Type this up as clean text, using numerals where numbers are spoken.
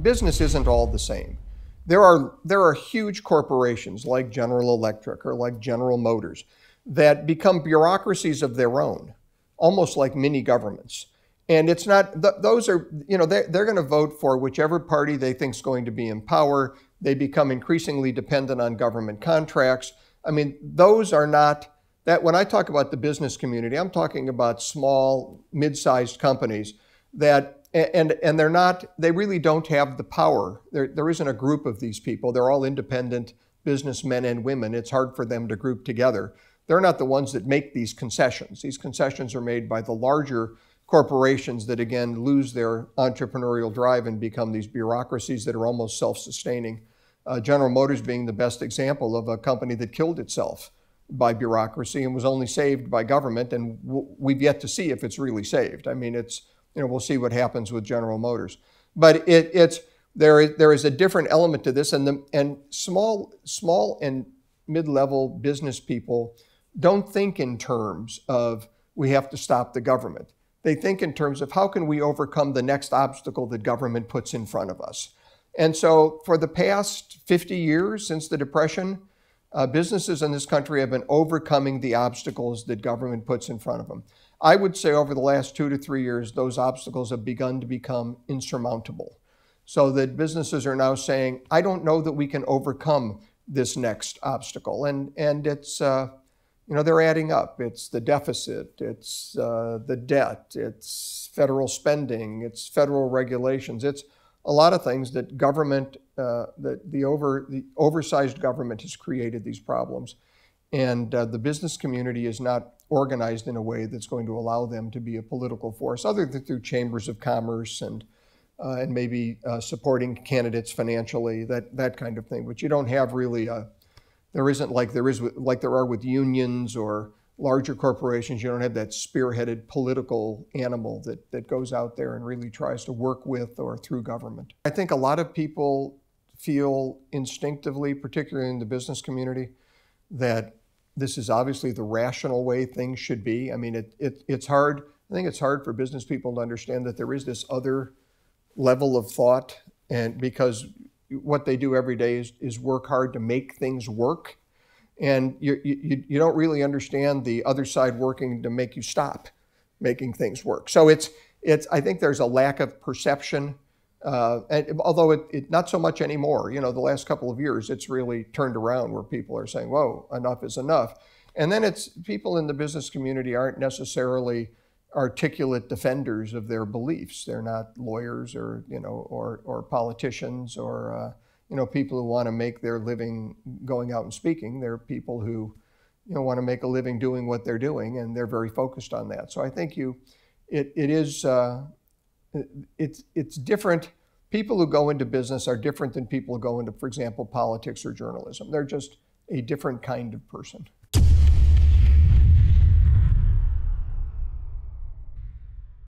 business isn't all the same. There are huge corporations like General Electric or like General Motors that become bureaucracies of their own, almost like mini governments. And it's not, those are, they're going to vote for whichever party they think is going to be in power. They become increasingly dependent on government contracts. I mean, those are not, that when I talk about the business community, I'm talking about small, mid-sized companies that, and they're not, they really don't have the power. There isn't a group of these people. They're all independent businessmen and women. It's hard for them to group together. They're not the ones that make these concessions. These concessions are made by the larger corporations that, again, lose their entrepreneurial drive and become these bureaucracies that are almost self-sustaining. General Motors being the best example of a company that killed itself by bureaucracy and was only saved by government, and we've yet to see if it's really saved. I mean, we'll see what happens with General Motors. But there is a different element to this, and small and mid-level business people don't think in terms of we have to stop the government. They think in terms of how can we overcome the next obstacle that government puts in front of us. And so for the past 50 years since the Depression, businesses in this country have been overcoming the obstacles that government puts in front of them. I would say over the last 2 to 3 years, those obstacles have begun to become insurmountable. So that businesses are now saying, I don't know that we can overcome this next obstacle. And it's, they're adding up. It's the deficit, it's the debt, it's federal spending, it's federal regulations. It's a lot of things that government, the oversized government has created these problems. And the business community is not organized in a way that's going to allow them to be a political force, other than through chambers of commerce and maybe supporting candidates financially, that kind of thing. But you don't have really there isn't like there are with unions or larger corporations. You don't have that spearheaded political animal that goes out there and really tries to work with or through government. I think a lot of people feel instinctively, particularly in the business community, that this is obviously the rational way things should be. I mean, it's hard. I think it's hard for business people to understand that there is this other level of thought, and because what they do every day is work hard to make things work. And you don't really understand the other side working to make you stop making things work. So I think there's a lack of perception, although it not so much anymore. The last couple of years, it's really turned around where people are saying, whoa, enough is enough. And then it's people in the business community aren't necessarily articulate defenders of their beliefs. They're not lawyers or politicians or people who want to make their living going out and speaking. They're people who want to make a living doing what they're doing, and they're very focused on that. So I think it's different. People who go into business are different than people who go into, for example, politics or journalism. They're just a different kind of person.